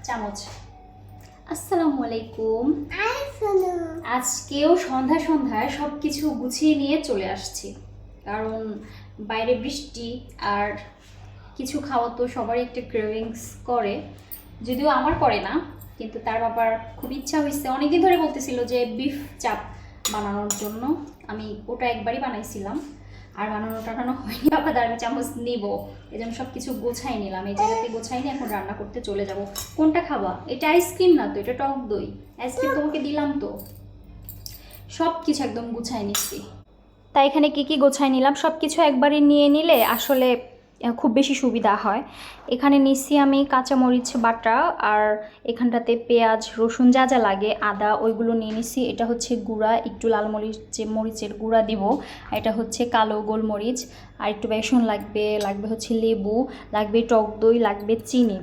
চামচ। আসসালামু আলাইকুম। আজকেও সন্ধ্যা সন্ধ্যায় সব কিছু গুছিয়ে নিয়ে চলে আসছি, কারণ বাইরে বৃষ্টি আর কিছু খাওয়া তো সবারই একটা ক্রেভিংস করে, যদিও আমার করে না, কিন্তু তার বাবার খুব ইচ্ছা হয়েছে। অনেকদিন ধরে বলতেছিল যে বিফ চাপ বানানোর জন্য। আমি ওটা একবারই বানাইছিলাম, আর বানানো টানানো হয়নি। বাবা দাঁড়াবে চামচ নিব, এই জন্য সব কিছু গোছাই নিলাম। এই জায়গাতে গোছাই নিয়ে এখন রান্না করতে চলে যাব। কোনটা খাবা? এটা আইসক্রিম না তো, এটা টক দই। আইসক্রিম তোমাকে দিলাম তো। সব কিছু একদম গুছাই নিচ্ছি। তাই এখানে কি কি গোছাই নিলাম, সব কিছু একবারে নিয়ে নিলে আসলে খুব বেশি সুবিধা হয়। এখানে নিচ্ছি আমি কাঁচামরিচ বাটা, আর এখানটাতে পেঁয়াজ রসুন যা যা লাগে, আদা, ওইগুলো নিয়ে নিচ্ছি। এটা হচ্ছে গুঁড়া, একটু লাল মরিচের গুঁড়া দিব। এটা হচ্ছে কালো গোলমরিচ, আর একটু বেসন লাগবে, লাগবে হচ্ছে লেবু, লাগবে টক দই, লাগবে চিনি।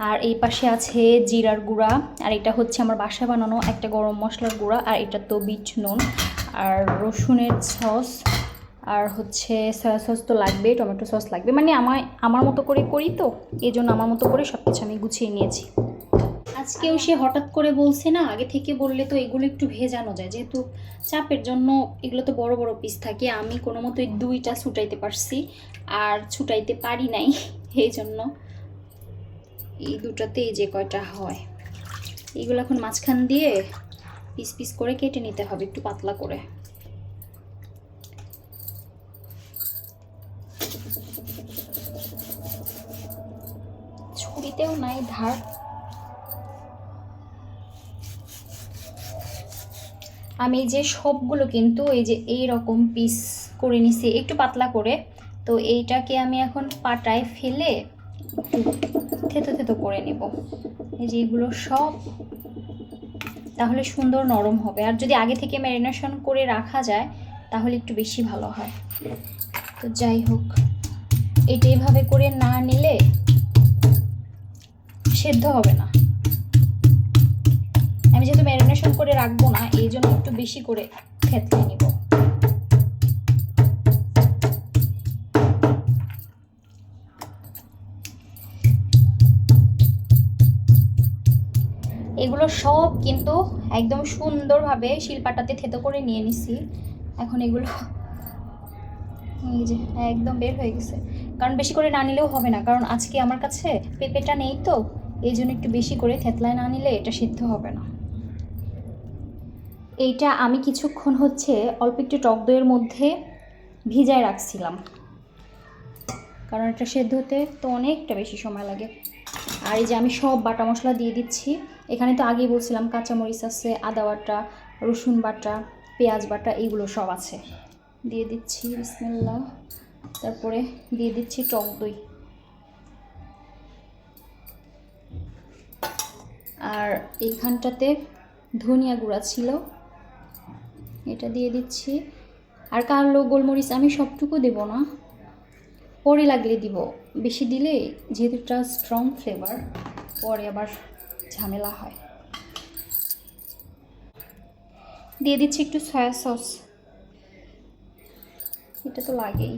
আর এই পাশে আছে জিরার গুঁড়া, আর এটা হচ্ছে আমার বাসায় বানানো একটা গরম মশলার গুঁড়া, আর এটা তো বিট নুন, আর রসুনের সস, আর হচ্ছে সয়া সস তো লাগবে, টমেটো সস লাগবে। মানে আমার মতো করে করি তো, এই জন্য আমার মতো করে সব কিছু আমি গুছিয়ে নিয়েছি। আজকেও সে হঠাৎ করে বলছে না, আগে থেকে বললে তো এগুলো একটু ভেজানো যায়, যেহেতু চাপের জন্য এগুলো তো বড় বড় পিস থাকে। আমি কোনো মতোই দুইটা ছুটাইতে পারছি, আর ছুটাইতে পারি নাই, এই জন্য এই দুটাতে যে কয়টা হয় এগুলো এখন মাঝখান দিয়ে পিস পিস করে কেটে নিতে হবে, একটু পাতলা করে। ছুরিতেও নাই ধার। আমি যে সবগুলো কিন্তু এই যে এইরকম পিস করে নিছি, একটু পাতলা করে। তো এইটাকে আমি এখন পাটায় ফেলে থেতো থেতো করে নেব। এই যে এগুলো সব, তাহলে সুন্দর নরম হবে। আর যদি আগে থেকে ম্যারিনেশন করে রাখা যায় তাহলে একটু বেশি ভালো হয়। তো যাই হোক, এটা এইভাবে করে না নিলে সেদ্ধ হবে না। আমি যেহেতু ম্যারিনেশন করে রাখবো না, এই জন্য একটু বেশি করে থেতলে নিব। এগুলো সব কিন্তু একদম সুন্দরভাবে শিলপাটাতে থেতো করে নিয়ে নিছি। এখন এগুলো এই যে একদম বের হয়ে গেছে, কারণ বেশি করে না নিলেও হবে না, কারণ আজকে আমার কাছে পেঁপেটা নেই তো, এই জন্য একটু বেশি করে থেতলায় না নিলে এটা সিদ্ধ হবে না। এইটা আমি কিছুক্ষণ হচ্ছে অল্প একটু টক দইয়ের মধ্যে ভিজায় রাখছিলাম, কারণ এটা সেদ্ধ হতে তো অনেকটা বেশি সময় লাগে। আর এই যে আমি সব বাটা মশলা দিয়ে দিচ্ছি। এখানে তো আগেই বলছিলাম কাঁচামরিচ আছে, আদা বাটা, রসুন বাটা, পেঁয়াজ বাটা, এইগুলো সব আছে। দিয়ে দিচ্ছি বিসমিল্লাহ। তারপরে দিয়ে দিচ্ছি টক দই, আর এইখানটাতে ধনিয়া গুঁড়া ছিল, এটা দিয়ে দিচ্ছি। আর কালো গোলমরিচ আমি সবটুকু দেব না, পরে লাগলে দিব। বেশি দিলে যেহেতু একটা স্ট্রং ফ্লেভার, পরে আবার ঝামেলা হয়। দিয়ে দিচ্ছি একটু সয়া সস, এটা তো লাগেই।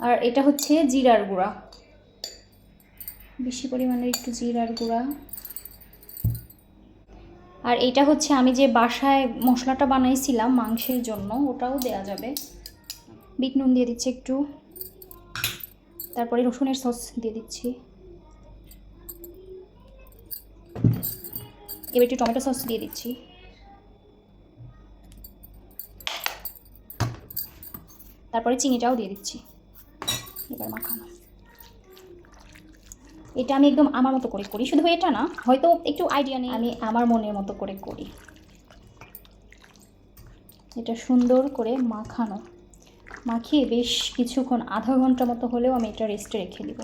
আর এটা হচ্ছে জিরার গুঁড়া, বেশি পরিমাণে একটু জিরার গুঁড়া। আর এটা হচ্ছে আমি যে বাসায় মশলাটা বানাইছিলাম মাংসের জন্য, ওটাও দেয়া যাবে। বিট নুন দিয়ে দিচ্ছি একটু, তারপরে রসুনের সস দিয়ে দিচ্ছি। এবার একটু টমেটো সস দিয়ে দিচ্ছি। তারপরে চিনিটাও দিয়ে দিচ্ছি। এবার মাখানো। এটা আমি একদম আমার মতো করে করি, শুধু এটা না, হয়তো একটু আইডিয়া নেই, আমি আমার মনের মতো করে করি। এটা সুন্দর করে মাখানো, মাখিয়ে বেশ কিছুক্ষণ, আধা ঘন্টা মতো হলেও আমি এটা রেস্টে রেখে দিব।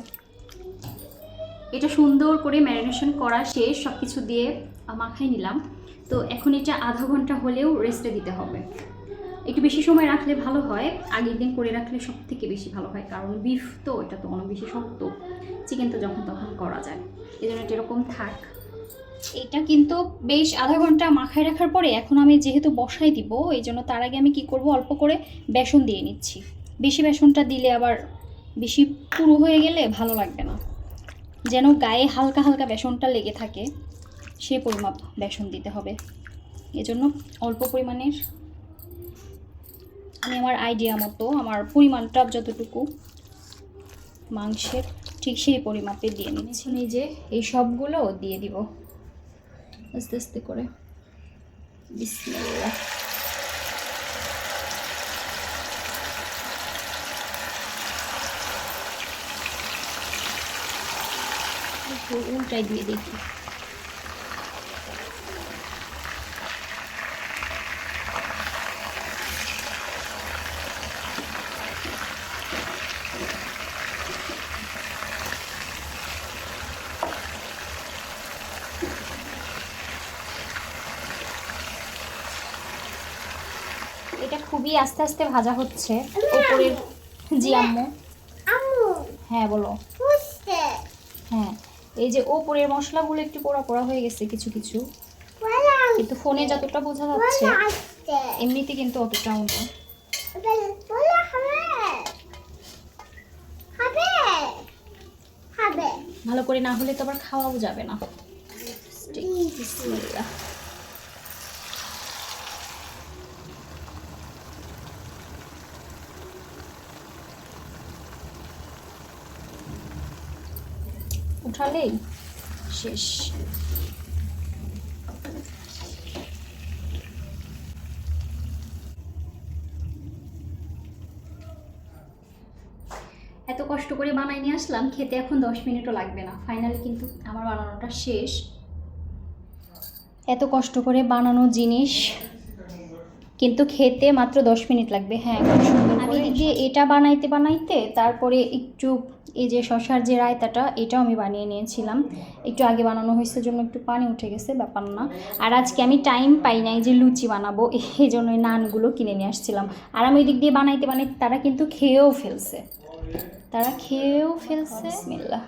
এটা সুন্দর করে ম্যারিনেশন করা শেষ, সব কিছু দিয়ে মাখাই নিলাম। তো এখন এটা আধা ঘন্টা হলেও রেস্টে দিতে হবে। একটু বেশি সময় রাখলে ভালো হয়, আগের দিন করে রাখলে সব থেকে বেশি ভালো হয়, কারণ বিফ তো এটা তো অনেক বেশি শক্ত, চিকেন তো যখন তখন করা যায়, এই জন্য এটা এরকম থাক। এটা কিন্তু বেশ আধা ঘন্টা মাখায় রাখার পরে এখন আমি যেহেতু বসাই দিব, এই জন্য তার আগে আমি কি করব, অল্প করে বেসন দিয়ে নিচ্ছি। বেশি বেসনটা দিলে আবার বেশি পুরো হয়ে গেলে ভালো লাগবে না, যেন গায়ে হালকা হালকা বেসনটা লেগে থাকে, সে পরিমাপ বেসন দিতে হবে। এজন্য অল্প পরিমাণের, আমি আমার আইডিয়া মতো আমার পরিমাণটা যতটুকু মাংসের ঠিক সেই পরিমাপে দিয়ে নিচ্ছি। এই যে এই সবগুলো দিয়ে দিব আস্তে আস্তে করে। বিসমিল্লাহ। উল্টাই দিয়ে দেখি। এটা খুবই আস্তে আস্তে ভাজা হচ্ছে উপরের। জি আম্মু। হ্যাঁ বলো। হ্যাঁ, এই যে ওপরের মশলাগুলো একটু পোড়া পোড়া হয়ে গেছে কিছু কিছু, কিন্তু ফোনে যতটা বোঝা যাচ্ছে এমনিতে কিন্তু অতটাও না। ভালো করে না হলে তো আবার খাওয়াও যাবে না। উঠালেই শেষ। এত কষ্ট করে বানাই নিয়ে আসলাম, খেতে এখন 10 মিনিটও লাগবে না। ফাইনালি কিন্তু আমার বানানোটা শেষ। এত কষ্ট করে বানানো জিনিস কিন্তু খেতে মাত্র 10 মিনিট লাগবে। হ্যাঁ, খুব সুন্দর। আমি যে এটা বানাইতে বানাইতে তারপরে একটু এই যে শসার যে রায়তাটা, এটাও আমি বানিয়ে নিয়েছিলাম। একটু আগে বানানো হয়েছে জন্য একটু পানি উঠে গেছে, ব্যাপার না। আর আজকে আমি টাইম পাই নাই যে লুচি বানাবো, এই জন্য নানগুলো কিনে নিয়ে আসছিলাম। আর আমি ওই দিক দিয়ে বানাইতে বানাইতে তারা কিন্তু খেয়েও ফেলছে। বিসমিল্লাহ।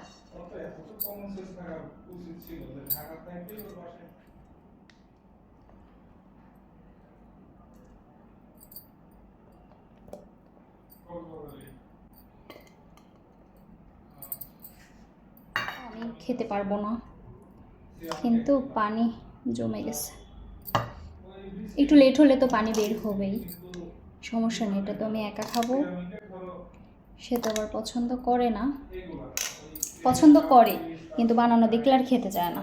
আমি খেতে পারবো না, কিন্তু পানি জমে গেছে। একটু লেট হলে তো পানি বের হবেই, সমস্যা নেই। এটা তো আমি একা খাবো, সে তো আবার পছন্দ করে না। পছন্দ করে কিন্তু বানানো দেখলে আর খেতে চায় না।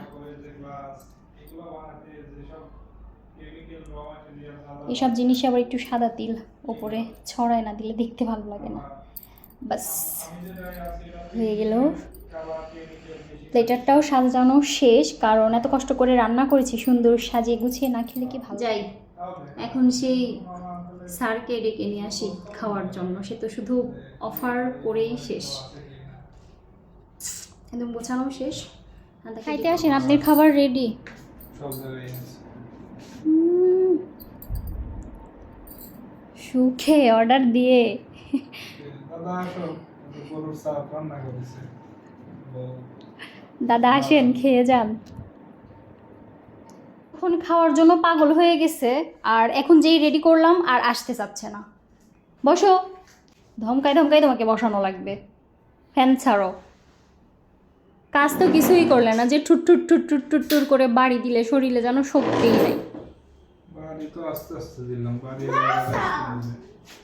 এসব জিনিসে আবার একটু সাদা তিল ওপরে ছড়ায় না দিলে দেখতে ভালো লাগে না। বাস হয়ে গেল। প্লেটারটাও সাজানো শেষ, কারণ এত কষ্ট করে রান্না করেছি, সুন্দর সাজিয়ে গুছিয়ে না খেলে কি ভালো। যাই এখন সেই স্যারকে ডেকে নিয়ে আসি খাওয়ার জন্য। সে তো শুধু অফার করেই শেষ, একদম গোছানো শেষ। খাইতে আসেন, আপনার খাবার রেডি। সুখে অর্ডার দিয়ে দাদা আসেন, খেয়ে যান। এখন খাওয়ার জন্য পাগল হয়ে গেছে, আর এখন যেই রেডি করলাম আর আসতে চাচ্ছে না। বসো, ধমকায় ধমকায় তোমাকে বসানো লাগবে। ফ্যান ছাড়ো। কাজ তো কিছুই করলে না, যে ঠুট ঠুট ঠুট ঠুট ঠুট টুট করে বাড়ি দিলে শরীরে যেন শক্তিই নেই।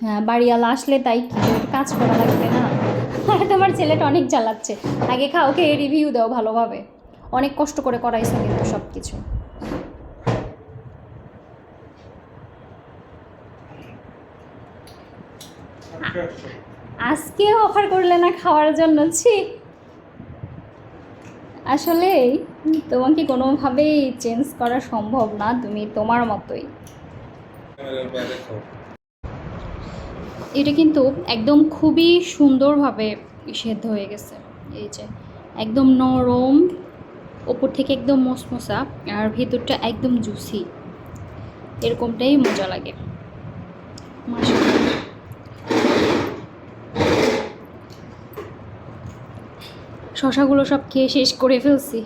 হ্যাঁ, বাড়িওয়ালা আসলে তাই কি কাজ করা লাগবে না? আর তোমার ছেলেটা অনেক জ্বালাচ্ছে। আগে খাও, খেয়ে রিভিউ দাও ভালোভাবে। অনেক কষ্ট করে করাইছো কিন্তু সব কিছু। আজকে অফার করলে না খাওয়ার জন্য? ছি, আসলে তোমাকে কোনোভাবেই চেঞ্জ করা সম্ভব না, তুমি তোমার মতোই। এটা কিন্তু একদম খুবই সুন্দরভাবে সেদ্ধ হয়ে গেছে। এই যে একদম নরম, ওপর থেকে একদম মসমসা, আর ভেতরটা একদম জুসি। এরকমটাই মজা লাগে। শশাগুলো সব খেয়ে শেষ করে ফেলছি।